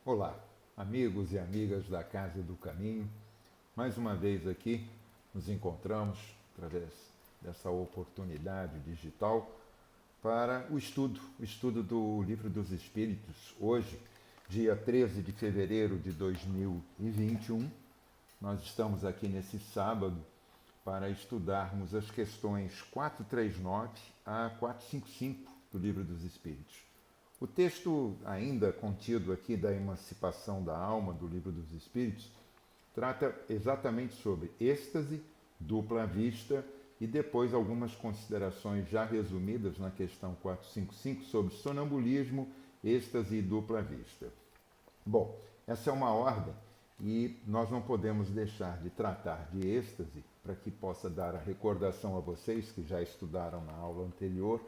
Olá, amigos e amigas da Casa do Caminho. Mais uma vez aqui nos encontramos através dessa oportunidade digital para o estudo do Livro dos Espíritos. Hoje, dia 13 de fevereiro de 2021, nós estamos aqui nesse sábado para estudarmos as questões 439 a 455 do Livro dos Espíritos. O texto ainda contido aqui da emancipação da alma do Livro dos Espíritos trata exatamente sobre êxtase, dupla vista e depois algumas considerações já resumidas na questão 455 sobre sonambulismo, êxtase e dupla vista. Bom, essa é uma ordem e nós não podemos deixar de tratar de êxtase para que possa dar a recordação a vocês que já estudaram na aula anterior,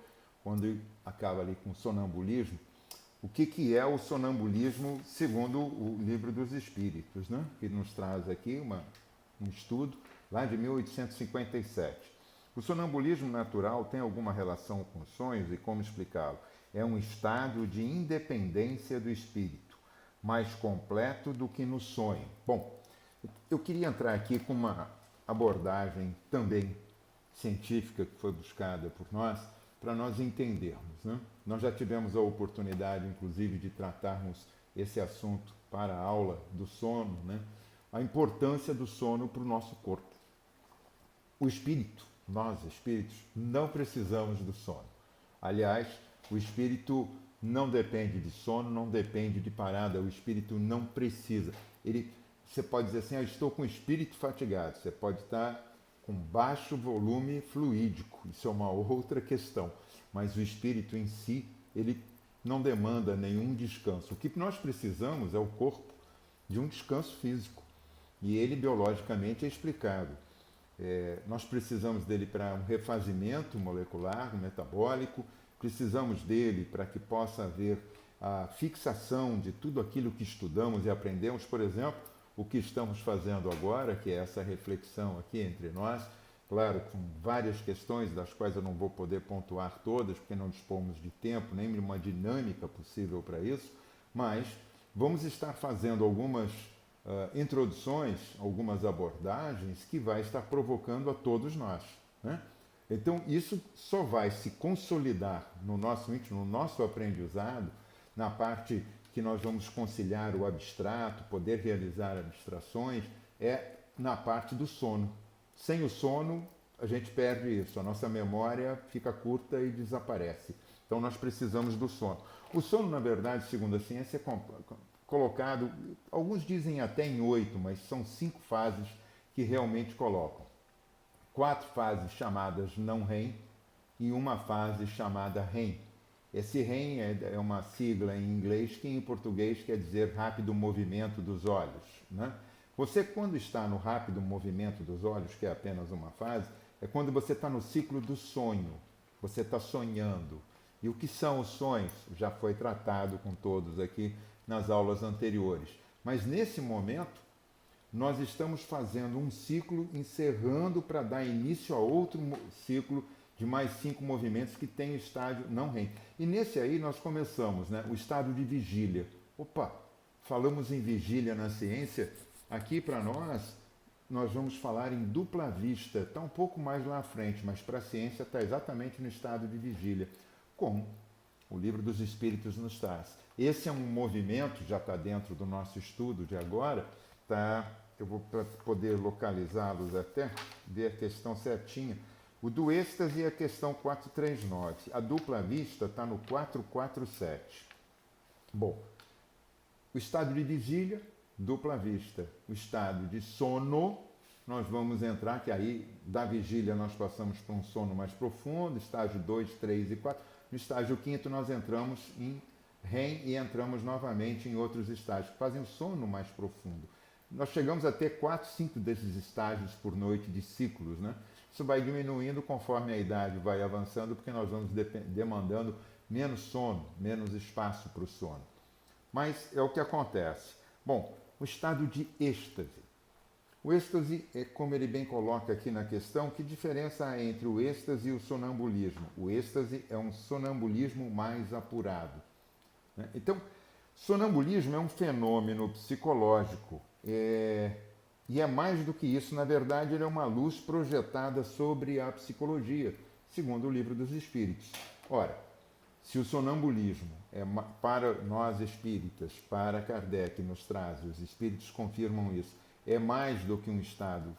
quando acaba ali com sonambulismo, o que é o sonambulismo segundo o Livro dos Espíritos, né? Que nos traz aqui um estudo lá de 1857. O sonambulismo natural tem alguma relação com sonhos e como explicá-lo? É um estado de independência do espírito, mais completo do que no sonho. Bom, eu queria entrar aqui com uma abordagem também científica que foi buscada por nós, para nós entendermos. Né? Nós já tivemos a oportunidade, inclusive, de tratarmos esse assunto para a aula do sono, né? A importância do sono para o nosso corpo. O espírito, nós espíritos, não precisamos do sono. Aliás, o espírito não depende de sono, não depende de parada, o espírito não precisa. Você pode dizer assim, estou com o espírito fatigado, você pode estar com baixo volume fluídico, isso é uma outra questão, mas o espírito em si, ele não demanda nenhum descanso. O que nós precisamos é o corpo de um descanso físico, e ele biologicamente é explicado. Nós precisamos dele para um refazimento molecular, metabólico, precisamos dele para que possa haver a fixação de tudo aquilo que estudamos e aprendemos, por exemplo, o que estamos fazendo agora, que é essa reflexão aqui entre nós, claro, com várias questões das quais eu não vou poder pontuar todas, porque não dispomos de tempo, nem de uma dinâmica possível para isso, mas vamos estar fazendo algumas introduções, algumas abordagens que vai estar provocando a todos nós. Né? Então, isso só vai se consolidar no nosso íntimo, no nosso aprendizado, na parte que nós vamos conciliar o abstrato, poder realizar abstrações, é na parte do sono. Sem o sono, a gente perde isso, a nossa memória fica curta e desaparece. Então nós precisamos do sono. O sono, na verdade, segundo a ciência, é colocado, alguns dizem até em 8, mas são 5 fases que realmente colocam. 4 fases chamadas não REM e uma fase chamada REM. Esse REM é uma sigla em inglês que em português quer dizer rápido movimento dos olhos. Né? Você, quando está no rápido movimento dos olhos, que é apenas uma fase, é quando você está no ciclo do sonho. Você está sonhando. E o que são os sonhos? Já foi tratado com todos aqui nas aulas anteriores. Mas nesse momento, nós estamos fazendo um ciclo, encerrando para dar início a outro ciclo de mais 5 movimentos que tem o estágio não REM. E nesse aí nós começamos, né, o estado de vigília. Opa, falamos em vigília na ciência, aqui para nós vamos falar em dupla vista, está um pouco mais lá à frente, mas para a ciência está exatamente no estado de vigília, como o Livro dos Espíritos nos traz. Esse é um movimento, já está dentro do nosso estudo de agora, eu vou poder localizá-los até, ver a questão certinha. O do êxtase é a questão 439. A dupla vista está no 447. Bom, o estado de vigília, dupla vista. O estado de sono, nós vamos entrar, que aí da vigília nós passamos para um sono mais profundo, estágio 2, 3 e 4. No estágio 5º nós entramos em REM e entramos novamente em outros estágios que fazem o sono mais profundo. Nós chegamos a ter 4, 5 desses estágios por noite de ciclos, né? Isso vai diminuindo conforme a idade vai avançando, porque nós vamos demandando menos sono, menos espaço para o sono. Mas é o que acontece. Bom, o estado de êxtase. O êxtase é, como ele bem coloca aqui na questão, que diferença há entre o êxtase e o sonambulismo? O êxtase é um sonambulismo mais apurado. Né? Então, Sonambulismo é um fenômeno psicológico e é mais do que isso. Na verdade, ele é uma luz projetada sobre a psicologia, segundo o Livro dos Espíritos. Ora, se o sonambulismo é para nós espíritas, para Kardec nos traz, os espíritos confirmam isso, é mais do que um estado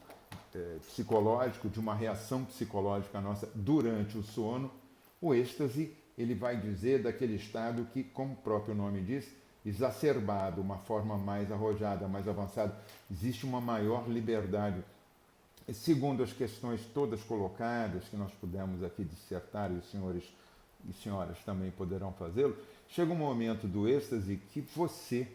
psicológico, de uma reação psicológica nossa durante o sono, o êxtase, ele vai dizer daquele estado que, como o próprio nome diz, exacerbado, uma forma mais arrojada, mais avançada, existe uma maior liberdade. E segundo as questões todas colocadas, que nós pudemos aqui dissertar, e os senhores e senhoras também poderão fazê-lo, chega um momento do êxtase que você,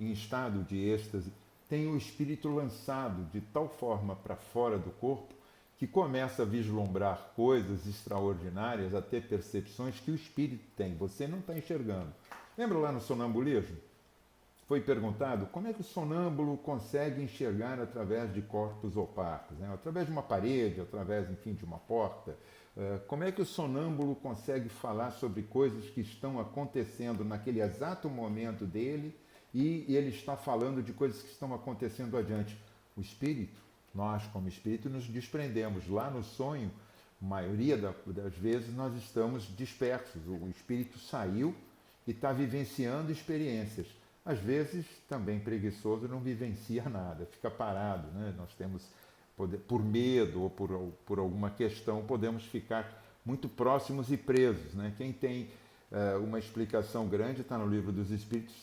em estado de êxtase, tem o espírito lançado de tal forma para fora do corpo que começa a vislumbrar coisas extraordinárias, a ter percepções que o espírito tem, você não está enxergando. Lembra lá no sonambulismo? Foi perguntado como é que o sonâmbulo consegue enxergar através de corpos opacos, né? Através de uma parede, através, enfim, de uma porta. Como é que o sonâmbulo consegue falar sobre coisas que estão acontecendo naquele exato momento dele e ele está falando de coisas que estão acontecendo adiante? O espírito, nós como espírito nos desprendemos. Lá no sonho, a maioria das vezes nós estamos dispersos. O espírito saiu e está vivenciando experiências. Às vezes, também preguiçoso, não vivencia nada, fica parado, né? Nós temos, por medo ou por alguma questão, podemos ficar muito próximos e presos, né? Quem tem uma explicação grande está no Livro dos Espíritos,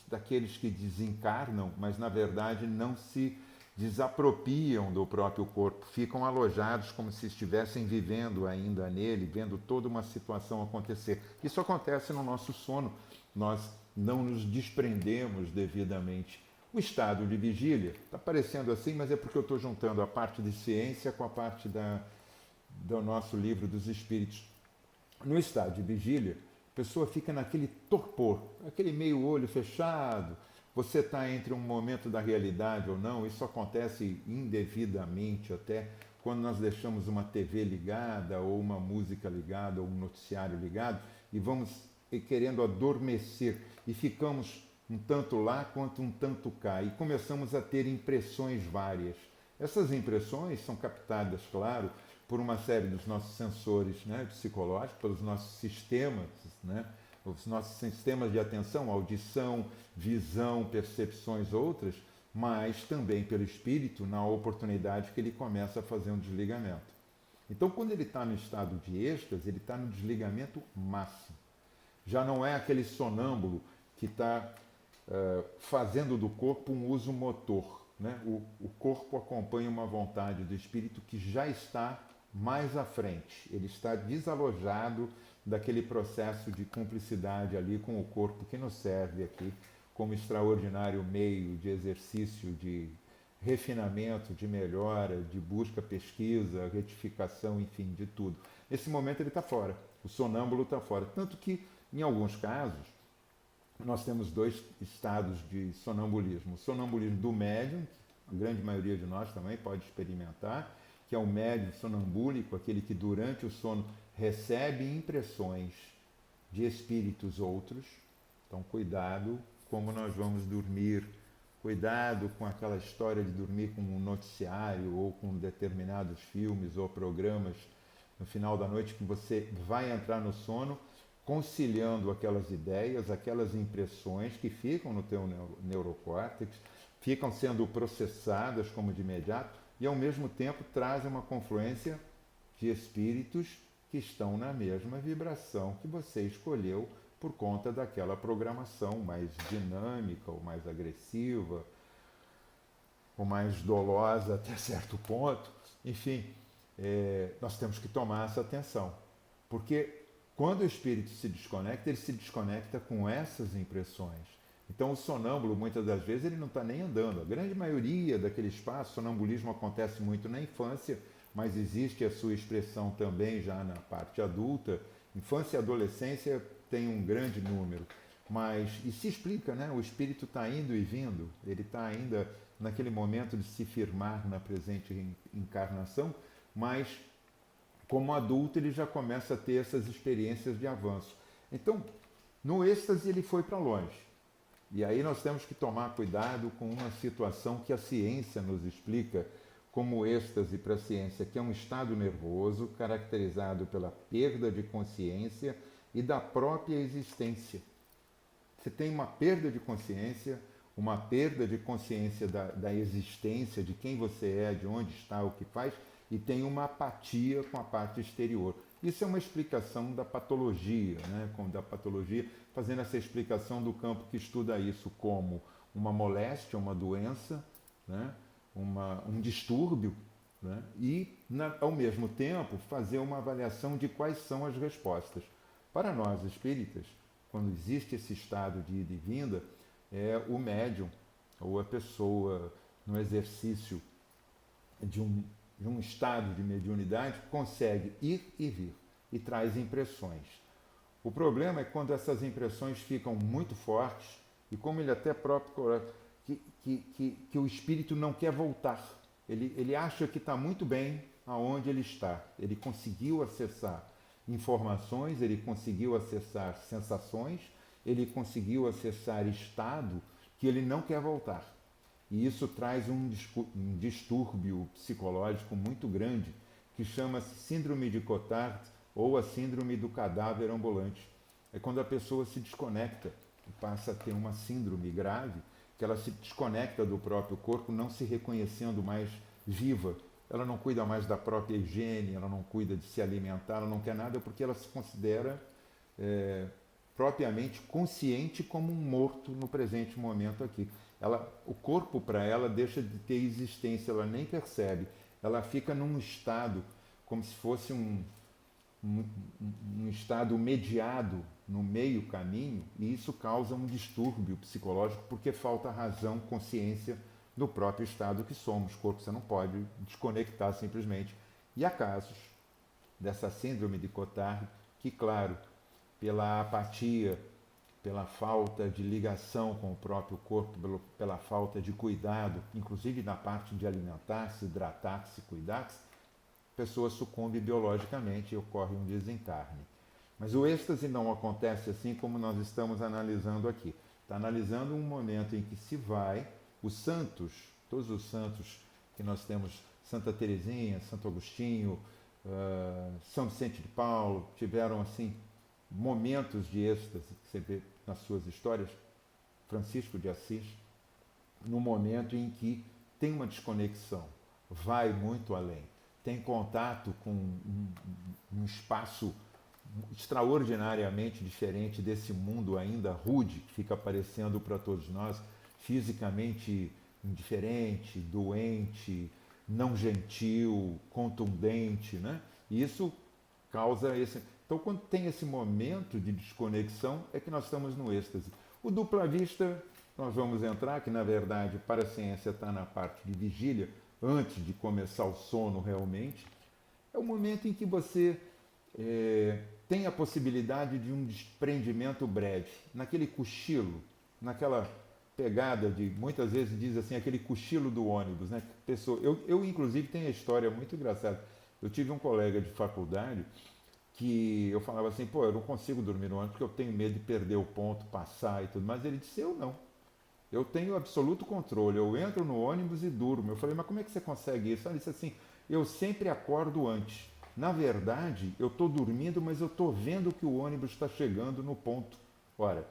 daqueles que desencarnam, mas na verdade não se desapropriam do próprio corpo, ficam alojados como se estivessem vivendo ainda nele, vendo toda uma situação acontecer. Isso acontece no nosso sono, nós não nos desprendemos devidamente. O estado de vigília, está parecendo assim, mas é porque eu estou juntando a parte de ciência com a parte do nosso Livro dos Espíritos. No estado de vigília, a pessoa fica naquele torpor, aquele meio olho fechado, você está entre um momento da realidade ou não, isso acontece indevidamente até quando nós deixamos uma TV ligada, ou uma música ligada, ou um noticiário ligado, e vamos querendo adormecer, e ficamos um tanto lá quanto um tanto cá, e começamos a ter impressões várias. Essas impressões são captadas, claro, por uma série dos nossos sensores, né, psicológicos, pelos nossos sistemas, né, os nossos sistemas de atenção, audição, visão, percepções outras, mas também pelo espírito, na oportunidade que ele começa a fazer um desligamento. Então, quando ele está no estado de êxtase, ele está no desligamento máximo. Já não é aquele sonâmbulo que está fazendo do corpo um uso motor, né? O corpo acompanha uma vontade do espírito que já está mais à frente. Ele está desalojado daquele processo de cumplicidade ali com o corpo que nos serve aqui como extraordinário meio de exercício, de refinamento, de melhora, de busca, pesquisa, retificação, enfim, de tudo. Nesse momento ele está fora, o sonâmbulo está fora. Tanto que, em alguns casos, nós temos dois estados de sonambulismo. O sonambulismo do médium, que a grande maioria de nós também pode experimentar, que é o médium sonambúlico, aquele que durante o sono recebe impressões de espíritos outros. Então, cuidado como nós vamos dormir, cuidado com aquela história de dormir com um noticiário ou com determinados filmes ou programas no final da noite que você vai entrar no sono conciliando aquelas ideias, aquelas impressões que ficam no teu neurocórtex, ficam sendo processadas como de imediato e ao mesmo tempo trazem uma confluência de espíritos que estão na mesma vibração que você escolheu por conta daquela programação mais dinâmica, ou mais agressiva, ou mais dolosa até certo ponto. Enfim, nós temos que tomar essa atenção. Porque quando o espírito se desconecta, ele se desconecta com essas impressões. Então o sonâmbulo, muitas das vezes, ele não está nem andando. A grande maioria daquele espaço, o sonambulismo acontece muito na infância, mas existe a sua expressão também já na parte adulta. Infância e adolescência tem um grande número, e se explica, né? O espírito está indo e vindo, ele está ainda naquele momento de se firmar na presente encarnação, mas como adulto ele já começa a ter essas experiências de avanço. Então, No êxtase ele foi para longe. E aí nós temos que tomar cuidado com uma situação que a ciência nos explica como êxtase para a ciência, que é um estado nervoso caracterizado pela perda de consciência e da própria existência. Você tem uma perda de consciência, uma perda de consciência da existência, de quem você é, de onde está, o que faz, e tem uma apatia com a parte exterior. Isso é uma explicação da patologia, né? Da patologia, fazendo essa explicação do campo que estuda isso como uma moléstia, uma doença, né? Um distúrbio, né? E, ao mesmo tempo, fazer uma avaliação de quais são as respostas. Para nós espíritas, quando existe esse estado de ida e vinda, o médium ou a pessoa no exercício de um estado de mediunidade consegue ir e vir e traz impressões. O problema é quando essas impressões ficam muito fortes e como ele até próprio coloca, que o espírito não quer voltar. Ele acha que está muito bem aonde ele está. Ele conseguiu acessar informações, ele conseguiu acessar sensações, ele conseguiu acessar estado que ele não quer voltar. E isso traz um distúrbio psicológico muito grande que chama-se síndrome de Cotard ou a síndrome do cadáver ambulante. É quando a pessoa se desconecta e passa a ter uma síndrome grave, que ela se desconecta do próprio corpo, não se reconhecendo mais viva. Ela não cuida mais da própria higiene, ela não cuida de se alimentar, ela não quer nada porque ela se considera propriamente consciente como um morto no presente momento aqui. O corpo para ela deixa de ter existência, ela nem percebe. Ela fica num estado como se fosse um estado mediado no meio caminho, e isso causa um distúrbio psicológico porque falta razão, consciência do próprio estado que somos. Corpo você não pode desconectar simplesmente. E há casos dessa síndrome de Cotard que, claro, pela apatia, pela falta de ligação com o próprio corpo, pela falta de cuidado, inclusive na parte de alimentar-se, hidratar-se, cuidar-se, a pessoa sucumbe biologicamente e ocorre um desencarne. Mas o êxtase não acontece assim como nós estamos analisando aqui. Está analisando um momento em que se vai, os santos, todos os santos que nós temos, Santa Teresinha, Santo Agostinho, São Vicente de Paulo, tiveram assim momentos de êxtase que você vê nas suas histórias, Francisco de Assis, no momento em que tem uma desconexão, vai muito além, tem contato com um espaço extraordinariamente diferente desse mundo ainda rude que fica aparecendo para todos nós, fisicamente indiferente, doente, não gentil, contundente, né? E isso causa esse... Então, quando tem esse momento de desconexão, é que nós estamos no êxtase. O dupla vista, nós vamos entrar, que na verdade, para a ciência, está na parte de vigília, antes de começar o sono realmente. É o momento em que você tem a possibilidade de um desprendimento breve, naquele cochilo, naquela pegada de, muitas vezes diz assim, aquele cochilo do ônibus, né? Pessoa, eu inclusive tenho a história muito engraçada. Eu tive um colega de faculdade que eu falava assim, pô, eu não consigo dormir no ônibus porque eu tenho medo de perder o ponto, passar e tudo, mas ele disse, eu não. Eu tenho absoluto controle, eu entro no ônibus e durmo. Eu falei, mas como é que você consegue isso? Ele disse assim, eu sempre acordo antes. Na verdade, eu estou dormindo, mas eu estou vendo que o ônibus está chegando no ponto. Ora,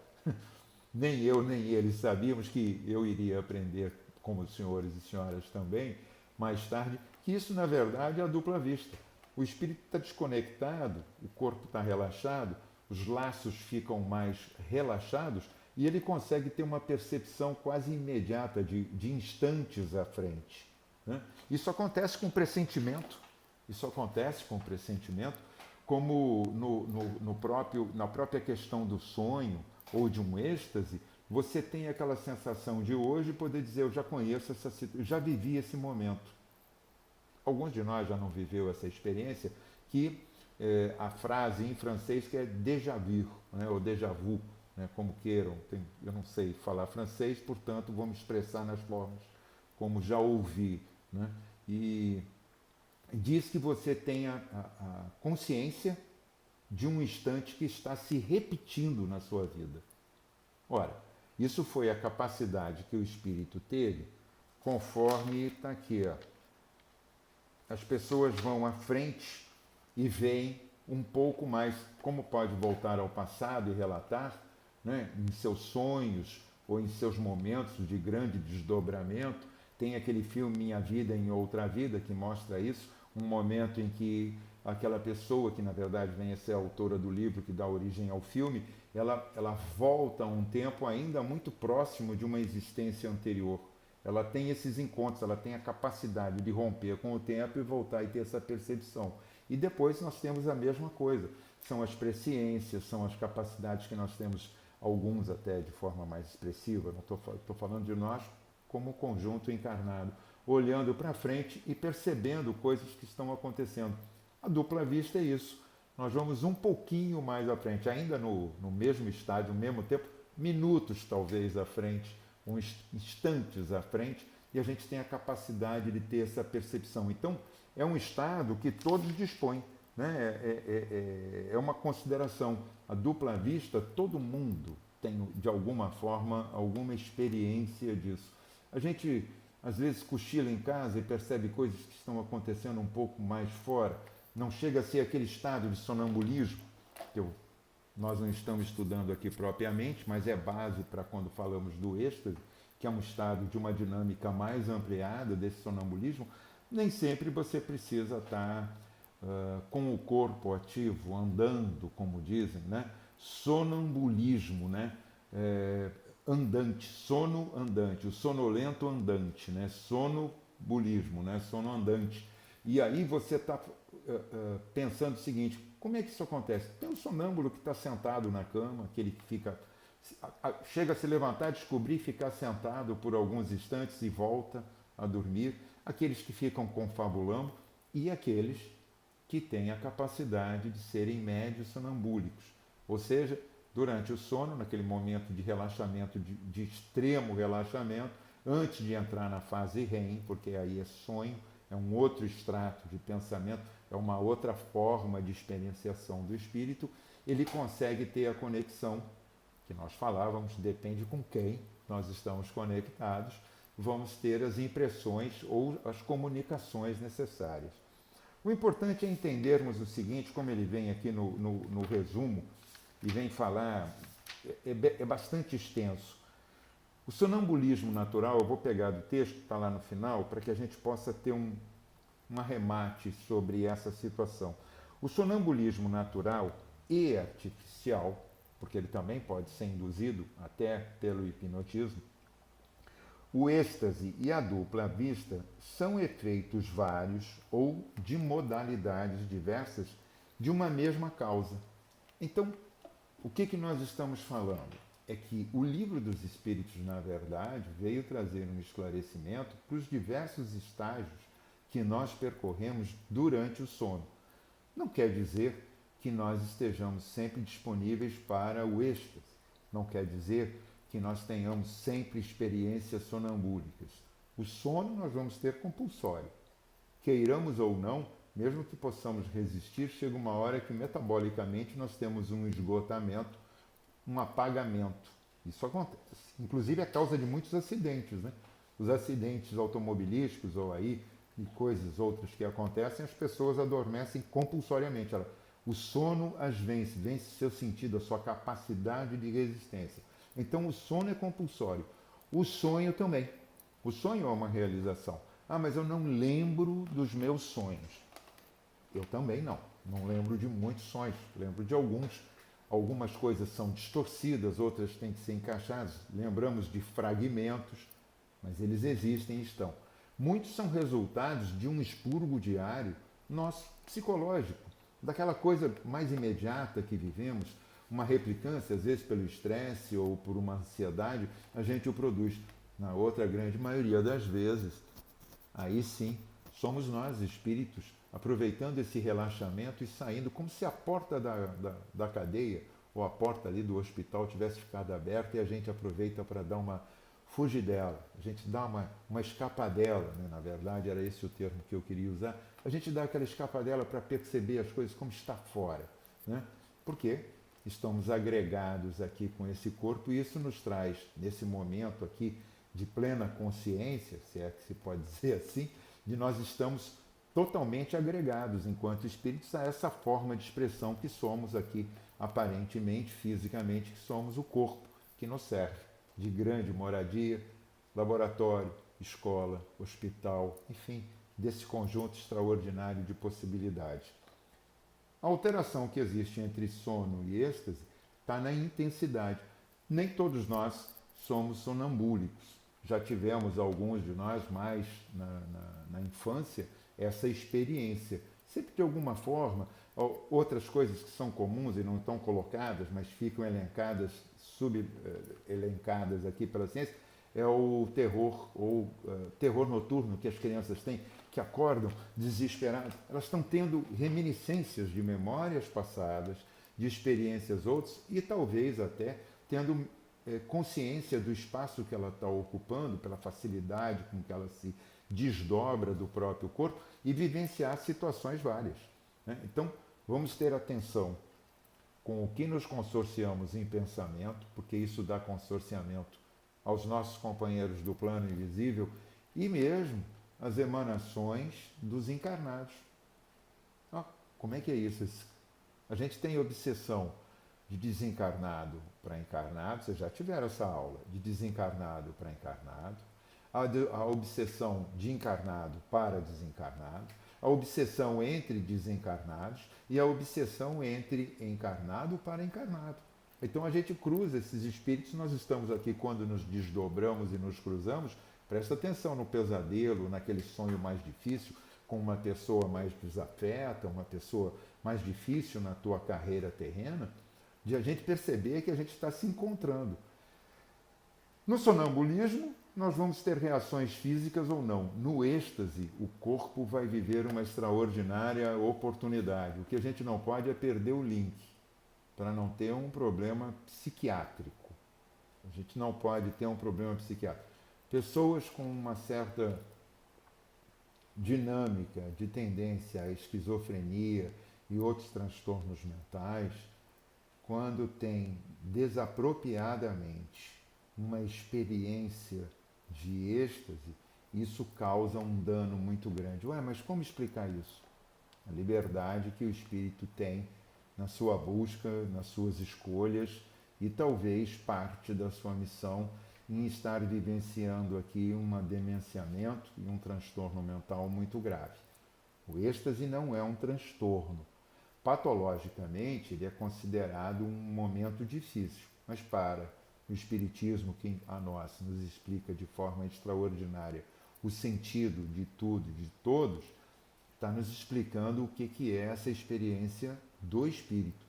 nem eu nem ele sabíamos que eu iria aprender, como os senhores e senhoras também, mais tarde, que isso na verdade é a dupla vista. O espírito está desconectado, o corpo está relaxado, os laços ficam mais relaxados e ele consegue ter uma percepção quase imediata de instantes à frente. Né? Isso acontece com pressentimento, como na própria questão do sonho ou de um êxtase, você tem aquela sensação de hoje poder dizer, eu já conheço essa situação, já vivi esse momento. Alguns de nós já não viveu essa experiência, que a frase em francês que é déjà vu, né, ou déjà vu, né, como queiram. Eu não sei falar francês, portanto vou me expressar nas formas como já ouvi. Né, e diz que você tem a consciência de um instante que está se repetindo na sua vida. Ora, isso foi a capacidade que o espírito teve, conforme está aqui, ó. As pessoas vão à frente e veem um pouco mais como pode voltar ao passado e relatar, né, em seus sonhos ou em seus momentos de grande desdobramento. Tem aquele filme Minha Vida em Outra Vida que mostra isso, um momento em que aquela pessoa, que na verdade vem a ser a autora do livro que dá origem ao filme, ela volta a um tempo ainda muito próximo de uma existência anterior. Ela tem esses encontros, ela tem a capacidade de romper com o tempo e voltar e ter essa percepção. E depois nós temos a mesma coisa. São as presciências, são as capacidades que nós temos, alguns até de forma mais expressiva. Não estou falando de nós como conjunto encarnado, olhando para frente e percebendo coisas que estão acontecendo. A dupla vista é isso. Nós vamos um pouquinho mais à frente, ainda no mesmo estádio, no mesmo tempo, minutos talvez à frente, uns instantes à frente, e a gente tem a capacidade de ter essa percepção. Então, é um estado que todos dispõem, né? É uma consideração. A dupla vista, todo mundo tem, de alguma forma, alguma experiência disso. A gente, às vezes, cochila em casa e percebe coisas que estão acontecendo um pouco mais fora. Não chega a ser aquele estado de sonambulismo, que nós não estamos estudando aqui propriamente, mas é base para quando falamos do êxtase, que é um estado de uma dinâmica mais ampliada desse sonambulismo. Nem sempre você precisa estar com o corpo ativo, andando, como dizem, né? Sonambulismo, né? Andante, sono andante, o sonolento andante, né? Sonobulismo, né? Sono andante. E aí você está pensando o seguinte: como é que isso acontece? Tem um sonâmbulo que está sentado na cama, aquele que fica, chega a se levantar, descobrir, ficar sentado por alguns instantes e volta a dormir. Aqueles que ficam confabulando e aqueles que têm a capacidade de serem médios sonambúlicos. Ou seja, durante o sono, naquele momento de relaxamento, de extremo relaxamento, antes de entrar na fase REM, porque aí é sonho, é um outro extrato de pensamento, é uma outra forma de experienciação do espírito, ele consegue ter a conexão, que nós falávamos, depende com quem nós estamos conectados, vamos ter as impressões ou as comunicações necessárias. O importante é entendermos o seguinte, como ele vem aqui no resumo, e vem falar, é bastante extenso. O sonambulismo natural, eu vou pegar do texto que está lá no final, para que a gente possa ter um arremate sobre essa situação. O sonambulismo natural e artificial, porque ele também pode ser induzido até pelo hipnotismo, o êxtase e a dupla vista são efeitos vários ou de modalidades diversas de uma mesma causa. Então, o que nós estamos falando? É que o Livro dos Espíritos, na verdade, veio trazer um esclarecimento para os diversos estágios que nós percorremos durante o sono. Não quer dizer que nós estejamos sempre disponíveis para o êxtase. Não quer dizer que nós tenhamos sempre experiências sonambúlicas. O sono nós vamos ter compulsório. Queiramos ou não, mesmo que possamos resistir, chega uma hora que metabolicamente nós temos um esgotamento, um apagamento. Isso acontece. Inclusive é causa de muitos acidentes, né? Os acidentes automobilísticos ou aí e coisas outras que acontecem, as pessoas adormecem compulsoriamente. O sono as vence, vence seu sentido, a sua capacidade de resistência. Então o sono é compulsório. O sonho também. O sonho é uma realização. Ah, mas eu não lembro dos meus sonhos. Eu também não. Não lembro de muitos sonhos. Lembro de alguns. Algumas coisas são distorcidas, outras têm que ser encaixadas. Lembramos de fragmentos, mas eles existem e estão. Muitos são resultados de um expurgo diário nosso, psicológico, daquela coisa mais imediata que vivemos, uma replicância, às vezes pelo estresse ou por uma ansiedade, a gente o produz. Na outra grande maioria das vezes, aí sim, somos nós, espíritos, aproveitando esse relaxamento e saindo, como se a porta da cadeia ou a porta ali do hospital tivesse ficado aberta e a gente aproveita para dar uma fugidela, a gente dá uma escapadela, né? Na verdade era esse o termo que eu queria usar, a gente dá aquela escapadela para perceber as coisas como está fora, né? Porque estamos agregados aqui com esse corpo e isso nos traz, nesse momento aqui de plena consciência, se é que se pode dizer assim, de nós estamos totalmente agregados enquanto espíritos a essa forma de expressão que somos aqui, aparentemente, fisicamente, que somos o corpo que nos serve de grande moradia, laboratório, escola, hospital, enfim, desse conjunto extraordinário de possibilidades. A alteração que existe entre sono e êxtase está na intensidade. Nem todos nós somos sonambúlicos. Já tivemos, alguns de nós, mais na infância, essa experiência. Sempre de alguma forma, outras coisas que são comuns e não estão colocadas, mas ficam elencadas, subelencadas aqui pela ciência, é o terror, ou terror noturno que as crianças têm, que acordam desesperadas. Elas estão tendo reminiscências de memórias passadas, de experiências outras, e talvez até tendo consciência do espaço que ela está ocupando, pela facilidade com que ela se desdobra do próprio corpo, e vivenciar situações várias. Né? Então, vamos ter atenção com o que nos consorciamos em pensamento, porque isso dá consorciamento aos nossos companheiros do plano invisível e mesmo as emanações dos encarnados. Como é que é isso? A gente tem obsessão de desencarnado para encarnado, vocês já tiveram essa aula, de desencarnado para encarnado, a obsessão de encarnado para desencarnado, a obsessão entre desencarnados e a obsessão entre encarnado para encarnado. Então a gente cruza esses espíritos, nós estamos aqui quando nos desdobramos e nos cruzamos, presta atenção no pesadelo, naquele sonho mais difícil, com uma pessoa mais desafeta, uma pessoa mais difícil na tua carreira terrena, de a gente perceber que a gente está se encontrando. No sonambulismo, nós vamos ter reações físicas ou não. No êxtase, o corpo vai viver uma extraordinária oportunidade. O que a gente não pode é perder o link, para não ter um problema psiquiátrico. A gente não pode ter um problema psiquiátrico. Pessoas com uma certa dinâmica de tendência à esquizofrenia e outros transtornos mentais, quando tem desapropriadamente uma experiência de êxtase, isso causa um dano muito grande. Mas como explicar isso? A liberdade que o espírito tem na sua busca, nas suas escolhas e talvez parte da sua missão em estar vivenciando aqui um demenciamento e um transtorno mental muito grave. O êxtase não é um transtorno. Patologicamente, ele é considerado um momento difícil, mas para o Espiritismo, que a nós nos explica de forma extraordinária o sentido de tudo e de todos, está nos explicando o que é essa experiência do espírito,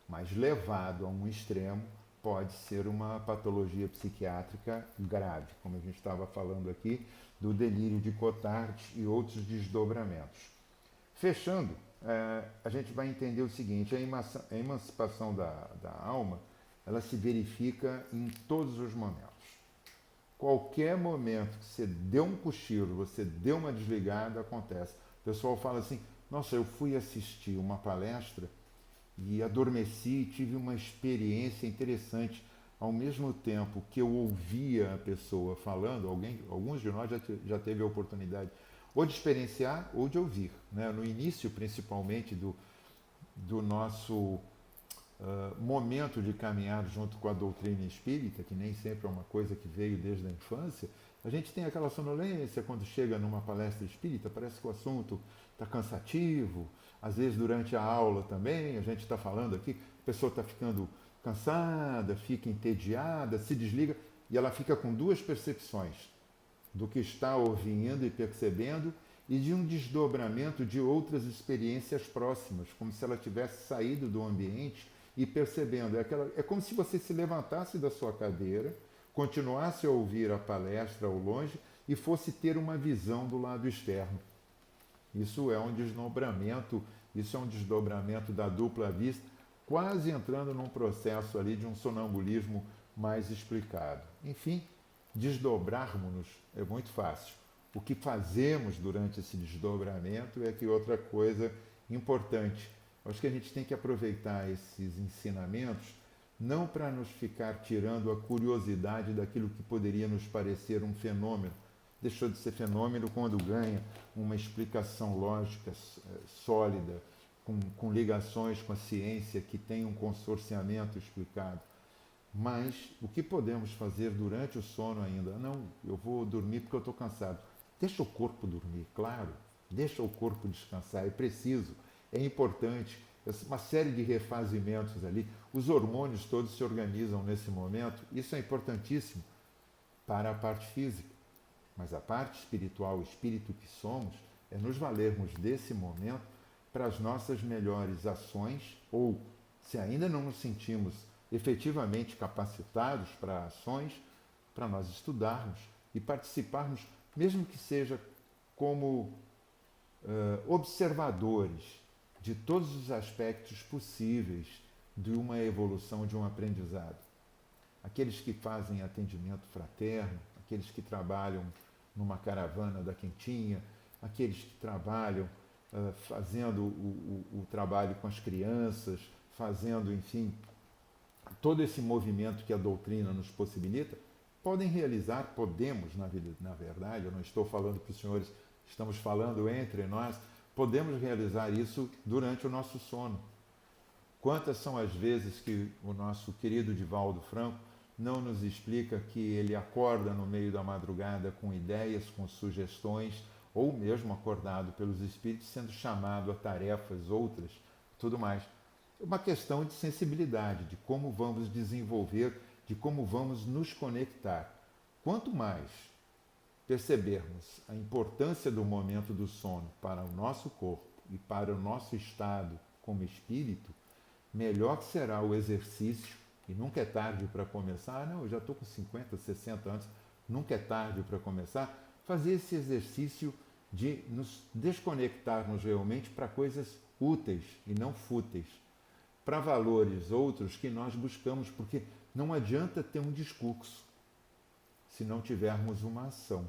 mas levado a um extremo pode ser uma patologia psiquiátrica grave, como a gente estava falando aqui, do delírio de Cotard e outros desdobramentos. Fechando, a gente vai entender o seguinte: a emancipação da alma, ela se verifica em todos os momentos. Qualquer momento que você deu um cochilo, você deu uma desligada, acontece. O pessoal fala assim: nossa, eu fui assistir uma palestra e adormeci, tive uma experiência interessante. Ao mesmo tempo que eu ouvia a pessoa falando, alguns de nós já teve a oportunidade ou de experienciar ou de ouvir. Né? No início, principalmente, do nosso momento de caminhar junto com a doutrina espírita, que nem sempre é uma coisa que veio desde a infância, a gente tem aquela sonolência quando chega numa palestra espírita, parece que o assunto está cansativo, às vezes durante a aula também, a gente está falando aqui, a pessoa está ficando cansada, fica entediada, se desliga, e ela fica com duas percepções, do que está ouvindo e percebendo, e de um desdobramento de outras experiências próximas, como se ela tivesse saído do ambiente e percebendo. É como se você se levantasse da sua cadeira, continuasse a ouvir a palestra ao longe e fosse ter uma visão do lado externo. Isso é um desdobramento da dupla vista, quase entrando num processo ali de um sonambulismo mais explicado. Enfim, desdobrarmos-nos é muito fácil. O que fazemos durante esse desdobramento é que outra coisa importante, Acho que a gente tem que aproveitar esses ensinamentos não para nos ficar tirando a curiosidade daquilo que poderia nos parecer um fenômeno. Deixou de ser fenômeno quando ganha uma explicação lógica sólida, com ligações com a ciência, que tem um consorciamento explicado. Mas o que podemos fazer durante o sono ainda? Não, eu vou dormir porque eu estou cansado. Deixa o corpo dormir, claro. Deixa o corpo descansar, é preciso, é importante. Uma série de refazimentos ali. Os hormônios todos se organizam nesse momento. Isso é importantíssimo para a parte física. Mas a parte espiritual, o espírito que somos, é nos valermos desse momento para as nossas melhores ações, ou, se ainda não nos sentimos efetivamente capacitados para ações, para nós estudarmos e participarmos, mesmo que seja como observadores de todos os aspectos possíveis de uma evolução, de um aprendizado. Aqueles que fazem atendimento fraterno, aqueles que trabalham numa caravana da Quentinha, aqueles que trabalham fazendo o trabalho com as crianças, fazendo, enfim, todo esse movimento que a doutrina nos possibilita, podem realizar, podemos, na verdade, eu não estou falando para os senhores, estamos falando entre nós, podemos realizar isso durante o nosso sono. Quantas são as vezes que o nosso querido Divaldo Franco não nos explica que ele acorda no meio da madrugada com ideias, com sugestões, ou mesmo acordado pelos espíritos, sendo chamado a tarefas outras, tudo mais. É uma questão de sensibilidade, de como vamos desenvolver, de como vamos nos conectar. Quanto mais percebermos a importância do momento do sono para o nosso corpo e para o nosso estado como espírito, melhor será o exercício. E nunca é tarde para começar. Ah, não, eu já estou com 50, 60 anos, nunca é tarde para começar. Fazer esse exercício de nos desconectarmos realmente para coisas úteis e não fúteis, para valores outros que nós buscamos, porque não adianta ter um discurso se não tivermos uma ação.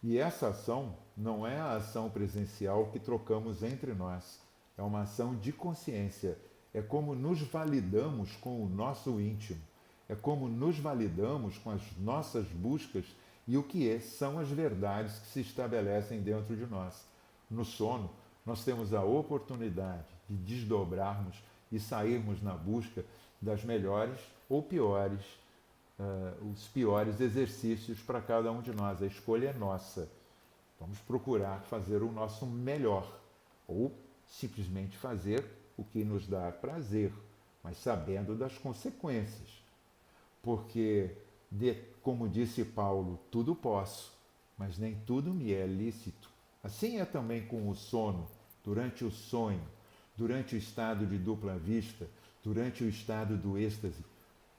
E essa ação não é a ação presencial que trocamos entre nós, é uma ação de consciência. É como nos validamos com o nosso íntimo, é como nos validamos com as nossas buscas e o que são as verdades que se estabelecem dentro de nós. No sono, nós temos a oportunidade de desdobrarmos e sairmos na busca das melhores ou piores, os piores exercícios para cada um de nós. A escolha é nossa. Vamos procurar fazer o nosso melhor ou simplesmente fazer o que nos dá prazer, mas sabendo das consequências. Porque, como disse Paulo, tudo posso, mas nem tudo me é lícito. Assim é também com o sono, durante o sonho, durante o estado de dupla vista, durante o estado do êxtase.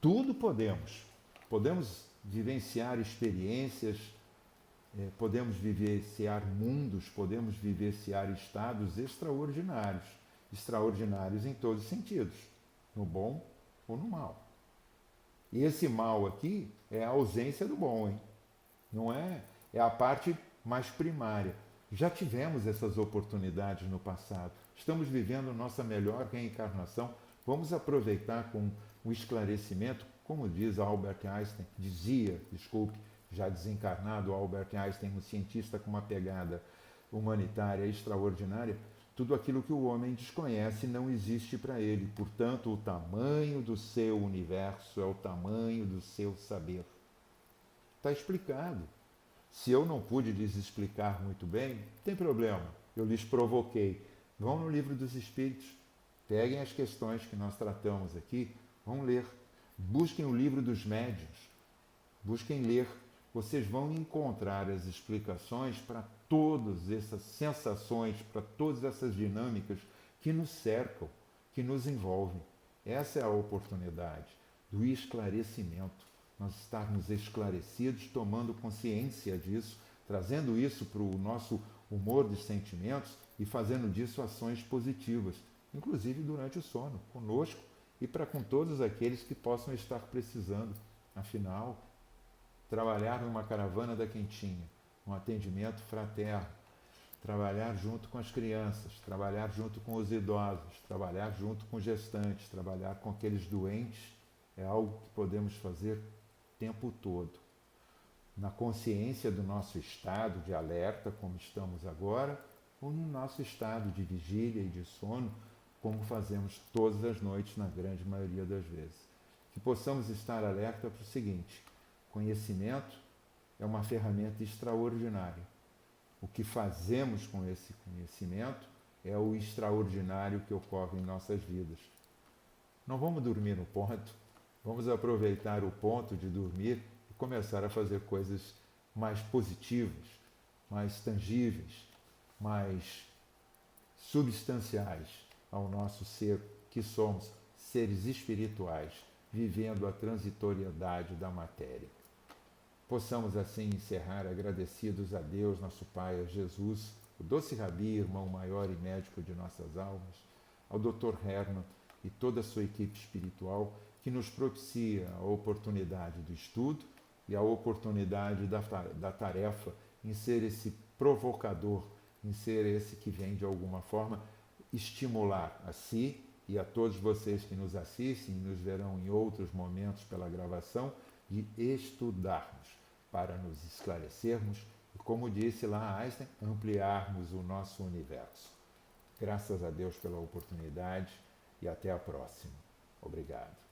Tudo podemos. Podemos vivenciar experiências, podemos vivenciar mundos, podemos vivenciar estados extraordinários. Extraordinários em todos os sentidos, no bom ou no mal. E esse mal aqui é a ausência do bom, hein? Não é? É a parte mais primária. Já tivemos essas oportunidades no passado. Estamos vivendo nossa melhor reencarnação. Vamos aproveitar com o esclarecimento, como diz Albert Einstein, já desencarnado Albert Einstein, um cientista com uma pegada humanitária extraordinária. Tudo aquilo que o homem desconhece não existe para ele. Portanto, o tamanho do seu universo é o tamanho do seu saber. Está explicado. Se eu não pude lhes explicar muito bem, não tem problema. Eu lhes provoquei. Vão no Livro dos Espíritos, peguem as questões que nós tratamos aqui, vão ler. Busquem o Livro dos Médiuns. Busquem ler. Vocês vão encontrar as explicações para todas essas sensações, para todas essas dinâmicas que nos cercam, que nos envolvem. Essa é a oportunidade do esclarecimento. Nós estarmos esclarecidos, tomando consciência disso, trazendo isso para o nosso humor de sentimentos e fazendo disso ações positivas, inclusive durante o sono, conosco e para com todos aqueles que possam estar precisando. Afinal, trabalhar numa caravana da Quentinha, um atendimento fraterno, trabalhar junto com as crianças, trabalhar junto com os idosos, trabalhar junto com gestantes, trabalhar com aqueles doentes, é algo que podemos fazer o tempo todo. Na consciência do nosso estado de alerta, como estamos agora, ou no nosso estado de vigília e de sono, como fazemos todas as noites, na grande maioria das vezes. Que possamos estar alerta para o seguinte: conhecimento é uma ferramenta extraordinária. O que fazemos com esse conhecimento é o extraordinário que ocorre em nossas vidas. Não vamos dormir no ponto, vamos aproveitar o ponto de dormir e começar a fazer coisas mais positivas, mais tangíveis, mais substanciais ao nosso ser, que somos seres espirituais, vivendo a transitoriedade da matéria. Possamos assim encerrar agradecidos a Deus, nosso Pai, a Jesus, o doce Rabi, irmão maior e médico de nossas almas, ao Dr. Herman e toda a sua equipe espiritual, que nos propicia a oportunidade do estudo e a oportunidade da tarefa em ser esse provocador, em ser esse que vem de alguma forma estimular a si e a todos vocês que nos assistem e nos verão em outros momentos pela gravação, de estudarmos para nos esclarecermos e, como disse lá Einstein, ampliarmos o nosso universo. Graças a Deus pela oportunidade e até a próxima. Obrigado.